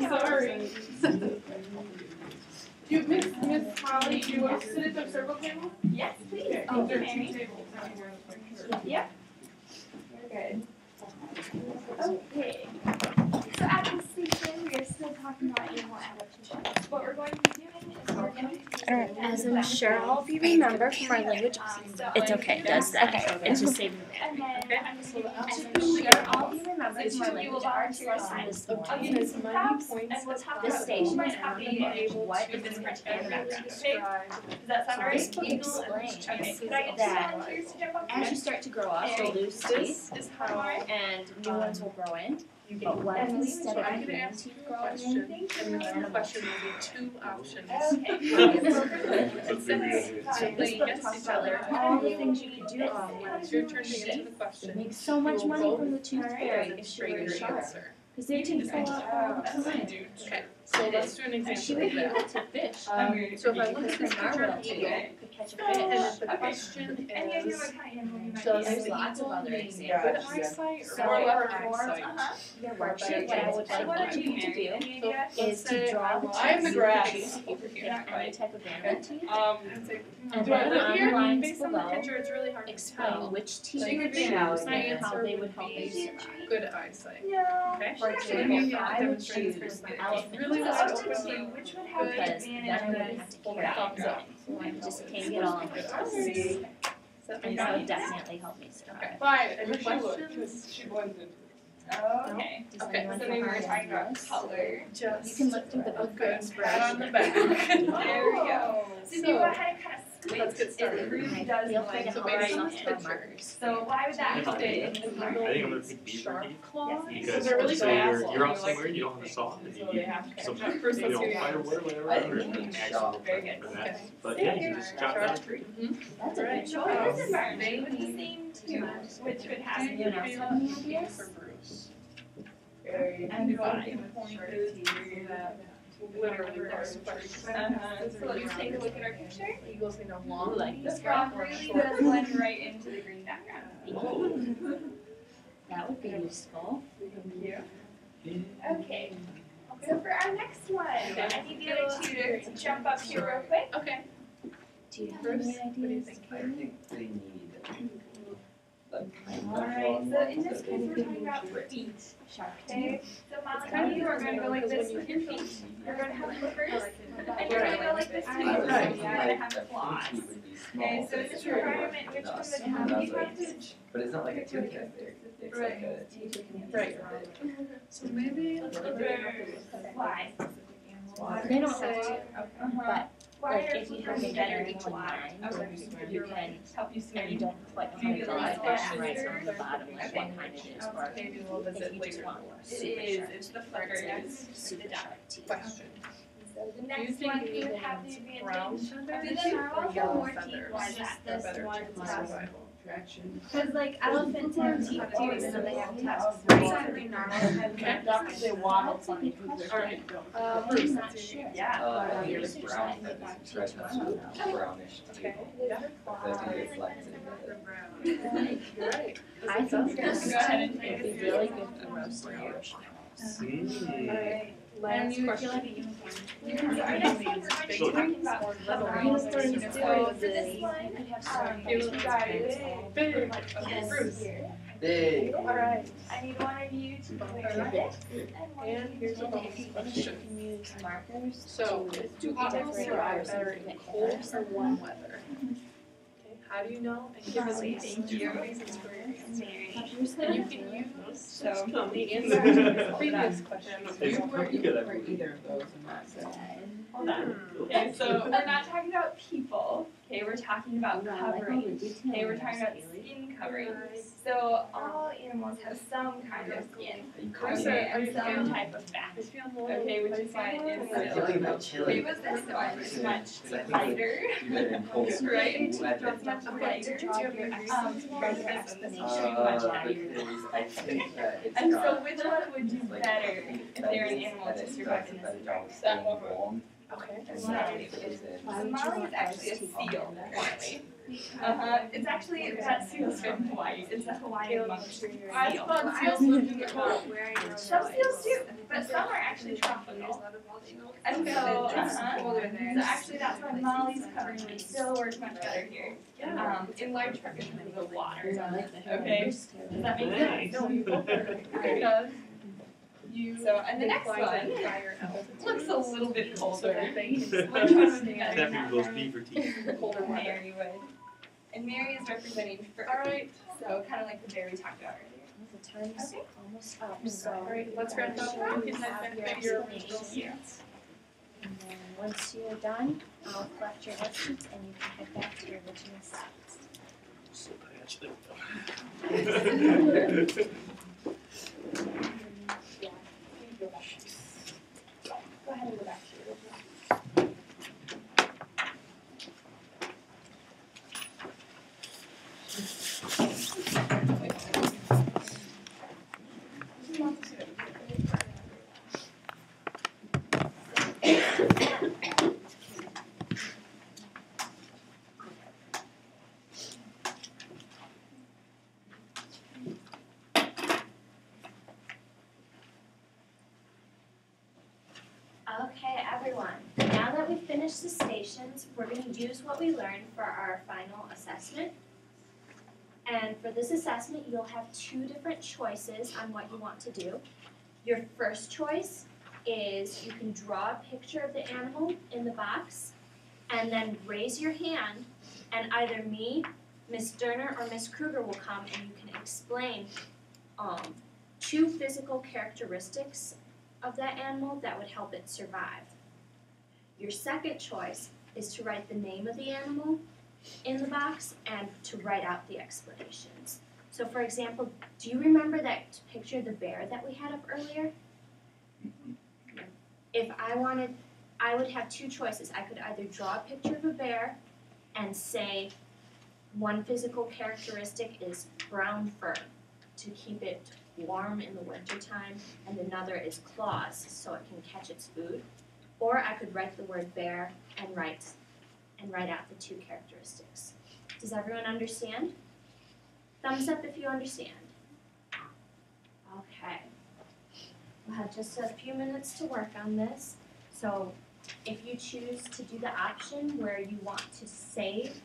Speaker 3: Sorry. You, Miss Holly, do you want to sit at the circle table?
Speaker 2: Yes, please.
Speaker 3: Oh,
Speaker 2: Thank
Speaker 3: there
Speaker 2: you,
Speaker 3: are 2
Speaker 2: Mary.
Speaker 3: tables.
Speaker 2: Yep. Very good. Okay. So at this station, we are still talking about animal adaptations. What we're going to be doing is we're going to
Speaker 1: As I'm sure all of you remember from our language, it's okay, it does that. It's just saving the
Speaker 2: and then I'm just going
Speaker 1: I'm
Speaker 2: to
Speaker 1: sure all of you remember from our language arts lesson this
Speaker 2: I'll
Speaker 1: morning.
Speaker 2: give you some props and we'll talk
Speaker 1: This
Speaker 2: about
Speaker 1: station
Speaker 2: who might
Speaker 1: is
Speaker 2: have
Speaker 1: going to
Speaker 2: the
Speaker 1: be
Speaker 2: what in this particular background, okay? Does that sound
Speaker 1: This
Speaker 2: alright?
Speaker 1: book explains
Speaker 2: Okay, could I get
Speaker 1: that
Speaker 2: some volunteers to jump up
Speaker 1: as you
Speaker 2: here?
Speaker 1: start to grow up, you'll lose teeth,
Speaker 3: This is how
Speaker 1: and new ones will grow in.
Speaker 3: you
Speaker 1: But
Speaker 3: get
Speaker 1: what if
Speaker 2: Emily,
Speaker 1: instead
Speaker 3: so
Speaker 1: of
Speaker 3: I'm gonna
Speaker 1: new
Speaker 3: ask
Speaker 1: teeth
Speaker 3: you a
Speaker 1: growing
Speaker 3: question,
Speaker 1: in,
Speaker 3: and then the question will be 2 options.
Speaker 5: That's
Speaker 3: So
Speaker 5: really
Speaker 3: they guess each other.
Speaker 1: all the things you could do
Speaker 3: When it's your turn to answer the question,
Speaker 1: make so much
Speaker 3: you will
Speaker 1: money
Speaker 3: both
Speaker 1: from the tooth fairy
Speaker 3: have
Speaker 1: if she
Speaker 3: straight
Speaker 1: were
Speaker 3: your
Speaker 1: sharp.
Speaker 3: answer.
Speaker 1: Because their teeth go up all the time.
Speaker 3: Okay, so let's do an
Speaker 1: And she
Speaker 3: example
Speaker 1: would
Speaker 3: of
Speaker 1: be
Speaker 3: that.
Speaker 1: able to fish.
Speaker 3: So if I look at this
Speaker 1: Her
Speaker 3: picture
Speaker 1: narwhal
Speaker 3: of eagle,
Speaker 1: could catch a
Speaker 3: and
Speaker 1: fish.
Speaker 3: if the question
Speaker 2: Any idea
Speaker 3: is,
Speaker 2: what kind of animal you might
Speaker 3: does
Speaker 2: be?
Speaker 1: There's
Speaker 3: the
Speaker 1: lots of
Speaker 3: eagle
Speaker 1: other
Speaker 3: need
Speaker 1: examples.
Speaker 3: good eyesight
Speaker 1: So
Speaker 3: or
Speaker 1: for
Speaker 3: poor eyesight?
Speaker 1: Your
Speaker 3: For a better
Speaker 1: worksheet, what I would
Speaker 3: chance of
Speaker 1: like
Speaker 2: What
Speaker 1: you
Speaker 2: would
Speaker 1: to
Speaker 2: you
Speaker 1: do
Speaker 2: Any
Speaker 3: So
Speaker 2: idea?
Speaker 1: is to draw the
Speaker 3: I am the
Speaker 1: teeth
Speaker 3: grass over
Speaker 1: of
Speaker 3: here.
Speaker 1: any type of animal teeth. And
Speaker 3: Do I
Speaker 1: then
Speaker 3: live
Speaker 1: on the
Speaker 3: here?
Speaker 1: lines
Speaker 3: Based on the
Speaker 1: below,
Speaker 3: picture, it's really hard to
Speaker 1: explain
Speaker 3: tell.
Speaker 1: which teeth
Speaker 3: So
Speaker 1: you
Speaker 3: your
Speaker 1: choose and
Speaker 3: answer
Speaker 1: how they would
Speaker 3: would
Speaker 1: help
Speaker 3: be
Speaker 1: you survive.
Speaker 3: good eyesight.
Speaker 2: No.
Speaker 3: Okay?
Speaker 1: For
Speaker 3: So
Speaker 1: example,
Speaker 3: you
Speaker 1: I would
Speaker 3: demonstrate
Speaker 1: choose
Speaker 3: this.
Speaker 1: the elephant
Speaker 3: Really
Speaker 1: tooth
Speaker 3: wide
Speaker 2: Up to
Speaker 3: open.
Speaker 2: you. Which would have the
Speaker 1: because
Speaker 2: advantage
Speaker 1: then
Speaker 2: of
Speaker 1: we
Speaker 2: it?
Speaker 1: have to
Speaker 3: Hold
Speaker 1: carry
Speaker 3: the thumbs up.
Speaker 1: it. Just can't get all of it. And so it definitely helped me survive.
Speaker 3: Fine, any question?
Speaker 2: Okay.
Speaker 1: Does
Speaker 8: Okay,
Speaker 1: anyone
Speaker 2: So
Speaker 1: have
Speaker 2: maybe we're
Speaker 1: any
Speaker 2: talking about
Speaker 1: ideas?
Speaker 2: color.
Speaker 8: Just
Speaker 1: You can look through the book for
Speaker 8: pat
Speaker 1: inspiration.
Speaker 8: on the back.
Speaker 2: There we go. So if you go
Speaker 8: So,
Speaker 2: ahead and kind of squint,
Speaker 8: let's get started.
Speaker 2: it really
Speaker 1: Okay,
Speaker 2: does
Speaker 1: feel
Speaker 2: look
Speaker 1: free to
Speaker 2: like
Speaker 1: hold
Speaker 2: right
Speaker 1: some
Speaker 2: in.
Speaker 1: for markers.
Speaker 2: So why would that
Speaker 5: That's
Speaker 2: fit
Speaker 5: okay.
Speaker 2: in the
Speaker 5: I
Speaker 2: mark?
Speaker 5: think I'm gonna pick beaver
Speaker 8: Sharp
Speaker 5: teeth.
Speaker 8: claws.
Speaker 5: Because
Speaker 8: They're really
Speaker 5: so
Speaker 8: fast.
Speaker 5: you're out
Speaker 8: You like
Speaker 5: somewhere, you don't have a saw, and
Speaker 8: So
Speaker 5: you
Speaker 8: they have to
Speaker 5: some
Speaker 8: catch. First, let's do
Speaker 5: firewood or whatever,
Speaker 4: I think
Speaker 5: or
Speaker 4: it means
Speaker 5: axe
Speaker 4: sharp.
Speaker 2: Very good.
Speaker 5: for that.
Speaker 8: Okay.
Speaker 5: But yeah, you just chop that.
Speaker 1: That's a good
Speaker 2: Right.
Speaker 1: choice.
Speaker 2: Oh, this environment with the same two, which would have to
Speaker 1: Anyone else have any ideas?
Speaker 8: For Bruce.
Speaker 2: and why.
Speaker 8: Literally, there's questions.
Speaker 2: So let's take a look at our picture.
Speaker 8: Eagles need a long
Speaker 1: Like
Speaker 2: This
Speaker 1: this
Speaker 2: rock
Speaker 1: one.
Speaker 2: really does blend right into the green background.
Speaker 1: That would be useful.
Speaker 2: Thank you. Okay. So for our next one, I need the other two to jump up here real quick.
Speaker 8: Okay.
Speaker 1: Do you have
Speaker 8: Bruce,
Speaker 1: any
Speaker 8: what do you
Speaker 1: ideas?
Speaker 8: think?
Speaker 4: I think they need like kind of
Speaker 2: Alright, so in this case
Speaker 4: long
Speaker 2: we're talking about feet.
Speaker 1: Shark
Speaker 2: Okay, so Molly,
Speaker 8: kind of
Speaker 2: you are going to go like this with your feet. You're going to have flippers, and you're going to go like this too. You're
Speaker 8: Right.
Speaker 2: going to have claws. Okay, so in this environment, which one would have the advantage?
Speaker 4: But it's not like a tooth test there. It's like a
Speaker 8: Right. So maybe
Speaker 2: Flippers. Why?
Speaker 1: They don't have
Speaker 8: say,
Speaker 1: to, but
Speaker 2: Why
Speaker 1: like
Speaker 2: are
Speaker 1: if you have a
Speaker 2: flippers
Speaker 1: better
Speaker 2: better
Speaker 1: one
Speaker 2: to line?
Speaker 1: mind, you can,
Speaker 2: Help you
Speaker 1: and you
Speaker 2: swim.
Speaker 1: don't quite
Speaker 2: Do you
Speaker 1: know
Speaker 2: feel
Speaker 1: the
Speaker 2: like
Speaker 1: definition
Speaker 2: that?
Speaker 1: right on the bottom, like
Speaker 2: Okay.
Speaker 1: what kind it is, or
Speaker 8: maybe we'll visit
Speaker 1: if you just
Speaker 8: later.
Speaker 1: want
Speaker 2: It
Speaker 1: super
Speaker 2: is,
Speaker 1: sharp.
Speaker 2: it's the
Speaker 1: That's
Speaker 2: flippers.
Speaker 1: super sharp teeth.
Speaker 8: Question.
Speaker 2: So the
Speaker 8: Do you
Speaker 2: next
Speaker 8: think
Speaker 2: one
Speaker 8: you
Speaker 2: you would
Speaker 8: need
Speaker 2: have the
Speaker 8: brown
Speaker 2: advantage.
Speaker 8: feathers
Speaker 2: Do them
Speaker 8: or
Speaker 2: both
Speaker 8: yellow
Speaker 2: more
Speaker 8: feathers?
Speaker 2: teeth. Why is that?
Speaker 8: For better
Speaker 2: one
Speaker 8: chance of
Speaker 2: has-
Speaker 8: survival.
Speaker 7: Because like elephants have teeth too, so they have tusks.
Speaker 8: Right.
Speaker 7: Something normal.
Speaker 8: Okay.
Speaker 7: Ducks, they waddle funny.
Speaker 8: Alright.
Speaker 1: I'm
Speaker 8: Bruce,
Speaker 1: not
Speaker 8: that's
Speaker 1: sure.
Speaker 2: Yeah.
Speaker 4: I think it's brown feathers, it's red that's brownish too.
Speaker 8: Okay.
Speaker 4: But I think it's like
Speaker 8: You're right.
Speaker 1: I think this
Speaker 2: Go ahead and
Speaker 1: would
Speaker 2: take
Speaker 1: be
Speaker 2: a
Speaker 1: really good for roasting marshmallows.
Speaker 5: Mm.
Speaker 8: Last
Speaker 1: you
Speaker 8: question.
Speaker 1: feel like a unicorn.
Speaker 2: So our next one, we're going to be talking about covering. So for this one,
Speaker 1: You could have
Speaker 2: you
Speaker 1: some.
Speaker 2: guys,
Speaker 8: Big.
Speaker 2: yes,
Speaker 8: Bruce.
Speaker 2: here.
Speaker 4: big.
Speaker 8: Alright.
Speaker 2: I need one of you to wear this, and one
Speaker 8: And
Speaker 2: of you
Speaker 8: here's
Speaker 2: to
Speaker 8: a bonus
Speaker 1: You
Speaker 8: question.
Speaker 1: can use markers
Speaker 8: So,
Speaker 1: to
Speaker 8: do
Speaker 1: decorate
Speaker 8: animals
Speaker 1: yours
Speaker 8: survive
Speaker 1: and
Speaker 8: better
Speaker 1: keep
Speaker 8: in
Speaker 1: it
Speaker 8: cold
Speaker 1: hidden.
Speaker 8: or warm weather? Okay, how do you know? And give us
Speaker 2: Molly,
Speaker 8: a
Speaker 2: thank you.
Speaker 8: reasons for your answer.
Speaker 2: Mary.
Speaker 8: And you can use
Speaker 2: So,
Speaker 8: the answer to the previous question.
Speaker 5: It's pretty good at
Speaker 2: hold on. Okay, so we're not talking about people. Okay, we're talking about covering. Okay, we're talking about skin covering. So all animals have some kind of skin.
Speaker 8: Bruce,
Speaker 2: Okay,
Speaker 8: are you
Speaker 2: and some
Speaker 8: feeling?
Speaker 2: type of fat.
Speaker 8: I feel more.
Speaker 2: Okay, which is why it
Speaker 4: I
Speaker 2: is
Speaker 4: feel like
Speaker 2: so.
Speaker 4: I'm chilly.
Speaker 2: It was this one. It's much
Speaker 4: Because I think
Speaker 2: lighter.
Speaker 4: do that in cold
Speaker 2: Right?
Speaker 4: weather.
Speaker 2: It's much lighter.
Speaker 1: Draw your
Speaker 2: Regular
Speaker 1: explanation
Speaker 2: explanation.
Speaker 1: much better.
Speaker 4: Because I think that it's
Speaker 2: And so
Speaker 4: got
Speaker 2: which one would do better if they're an animal to survive in this environment?
Speaker 4: Staying warm
Speaker 8: Okay.
Speaker 4: and not freezing.
Speaker 2: So Molly is actually a seal, apparently. It's actually, that seal's been Hawaii. It's a Hawaiian monk seal.
Speaker 8: I thought seals lived in the cold.
Speaker 2: Some seals do, but some are actually tropical. And so, so actually that's why Molly's covering would still work much better here. In large part because of the water. Okay, does that make sense?
Speaker 8: No, you both are. Because you.
Speaker 2: So, and the next
Speaker 8: fly
Speaker 2: one
Speaker 8: at higher altitudes.
Speaker 2: looks a little bit colder.
Speaker 8: Which
Speaker 2: Which one would be
Speaker 5: That
Speaker 2: better?
Speaker 5: people those beaver teeth.
Speaker 8: Colder weather.
Speaker 2: Mary would. And Mary is representing fur.
Speaker 8: Alright.
Speaker 2: So kind of like the bear we talked about earlier.
Speaker 1: The time's
Speaker 2: Okay.
Speaker 1: almost up, so.
Speaker 8: Alright, let's wrap up. You can head back to your original seats.
Speaker 1: And then once you're done, I'll collect your lessons and you can head back to your original seats.
Speaker 2: Go ahead and go back to your original.
Speaker 1: Okay, everyone, now that we've finished the stations, we're gonna use what we learned for our final assessment. And for this assessment, you'll have two different choices on what you want to do. Your first choice is you can draw a picture of the animal in the box and then raise your hand, and either me, Miss Durner, or Miss Kruger will come and you can explain 2 physical characteristics of that animal that would help it survive. Your second choice is to write the name of the animal in the box and to write out the explanations. So for example, do you remember that picture of the bear that we had up earlier? If I wanted, I would have 2 choices. I could either draw a picture of a bear and say one physical characteristic is brown fur to keep it warm in the wintertime, and another is claws so it can catch its food. Or I could write the word bear and write out the 2 characteristics. Does everyone understand? Thumbs up if you understand. Okay. We'll have just a few minutes to work on this. So if you choose to do the option where you want to save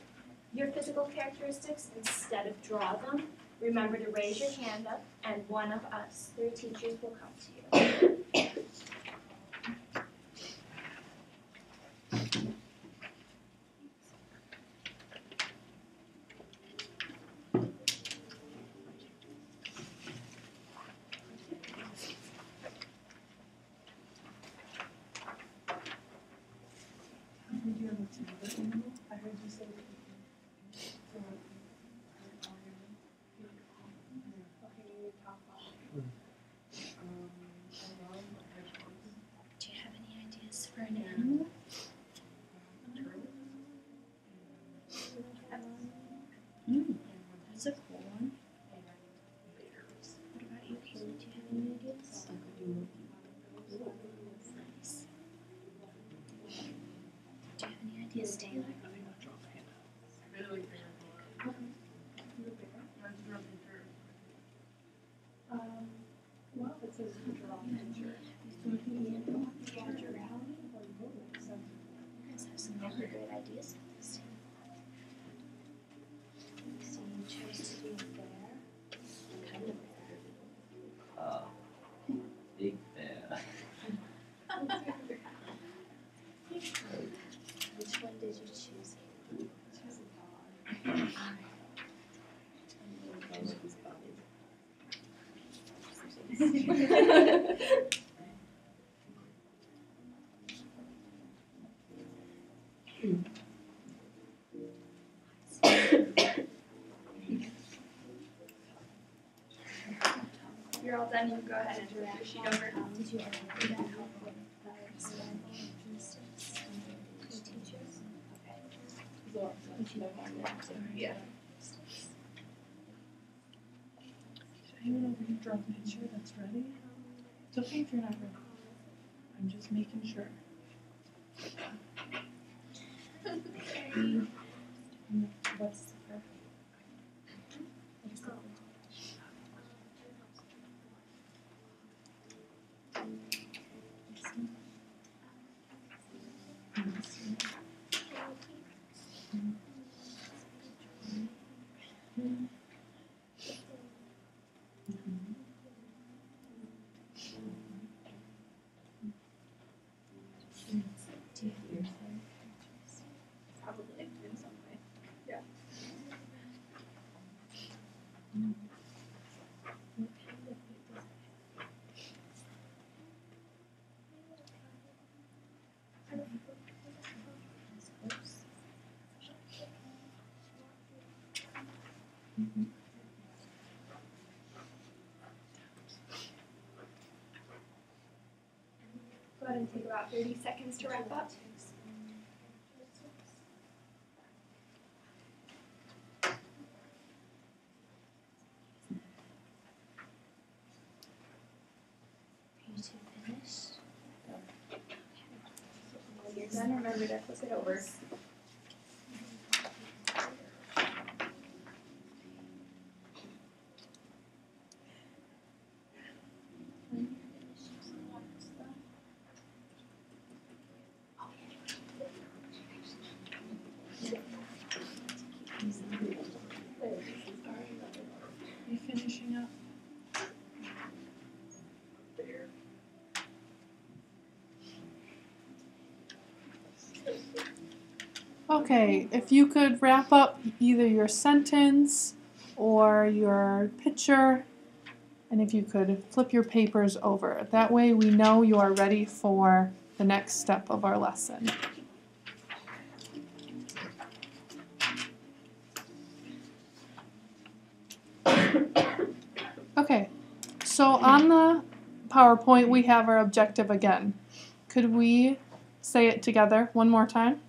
Speaker 1: your physical characteristics instead of draw them, remember to raise your hand up and one of us 3 teachers will come to you.
Speaker 8: I heard you say
Speaker 1: Do you have any ideas for an animal? That's a cool one. What about you, Kayla? Do you have any ideas? Nice. Do you have any ideas, Taylor?
Speaker 8: well, it says to draw a picture.
Speaker 1: You guys have some really great ideas for this table. So you chose to do a bear. What kind of bear?
Speaker 4: Big bear.
Speaker 1: Which one did you choose?
Speaker 2: You're all done, you can go ahead and turn your sheet over.
Speaker 1: Did you ever do that help with survival instincts to teachers?
Speaker 8: Yeah.
Speaker 3: Should anyone over here draw a picture that's ready? It's okay if you're not ready. I'm just making sure.
Speaker 1: What's the perfect? Do you have your
Speaker 2: Probably in some way. Yeah. Go ahead and take about 30 seconds to wrap up.
Speaker 1: Are you two finished?
Speaker 2: When you're done, remember to flip it over.
Speaker 3: Are you finishing up? Okay, if you could wrap up either your sentence or your picture And if you could flip your papers over. That way we know you are ready for the next step of our lesson. Okay, so on the PowerPoint we have our objective again. Could we say it together one more time?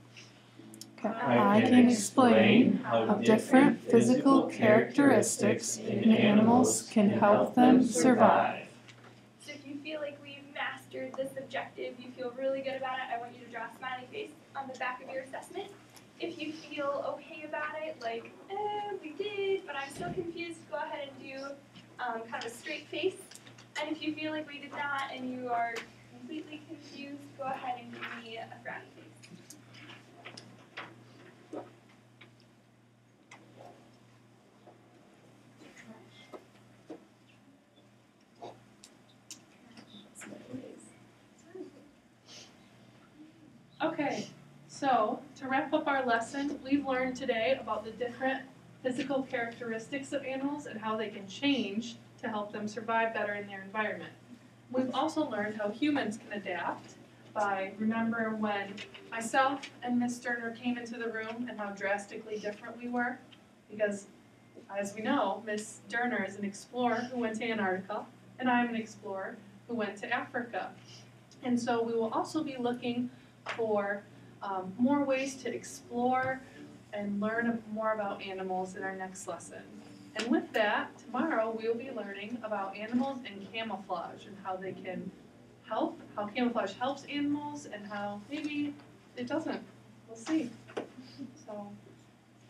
Speaker 3: Okay. I can explain how different physical characteristics in animals can help them survive.
Speaker 2: So if you feel like we've mastered this objective, you feel really good about it, I want you to draw a smiley face on the back of your assessment. If you feel okay about it, like, we did, but I'm still confused, go ahead and do kind of a straight face. And if you feel like we did not and you are completely confused, go ahead and give me a frowny face.
Speaker 3: Okay, so to wrap up our lesson, we've learned today about the different physical characteristics of animals and how they can change to help them survive better in their environment. We've also learned how humans can adapt by, remember when myself and Miss Sterner came into the room and how drastically different we were? Because, as we know, Miss Sterner is an explorer who went to Antarctica, and I'm an explorer who went to Africa. And so we will also be looking for more ways to explore and learn more about animals in our next lesson. And with that, tomorrow we will be learning about animals and camouflage and how they can help, how camouflage helps animals and how maybe it doesn't. We'll see. So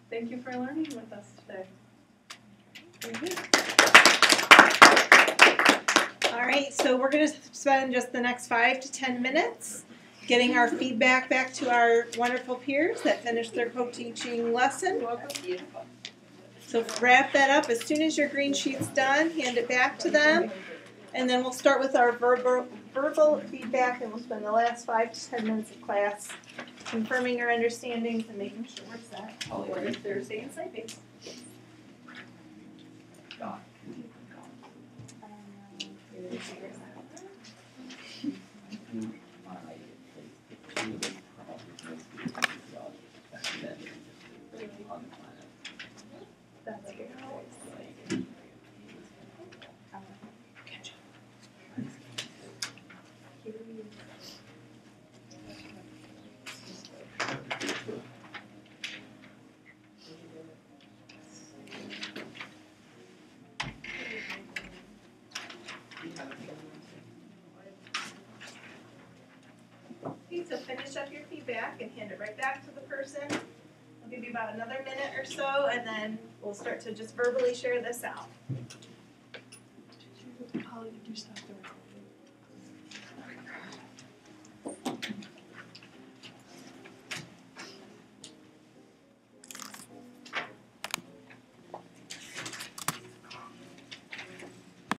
Speaker 3: thank you for learning with us today.
Speaker 9: All right, so we're going to spend just the next 5 to 10 minutes getting our feedback back to our wonderful peers that finished their co-teaching lesson. So wrap that up. As soon as your green sheet's done, hand it back to them. And then we'll start with our verbal feedback, and we'll spend the last 5 to 10 minutes of class confirming our understandings and making sure we're set for Thursday and Sunday. That's good. Okay, so finish up your feedback and hand it right back to the person. I'll give you about another minute or so, and then we'll start to just verbally share this out.
Speaker 3: Holly, did you stop the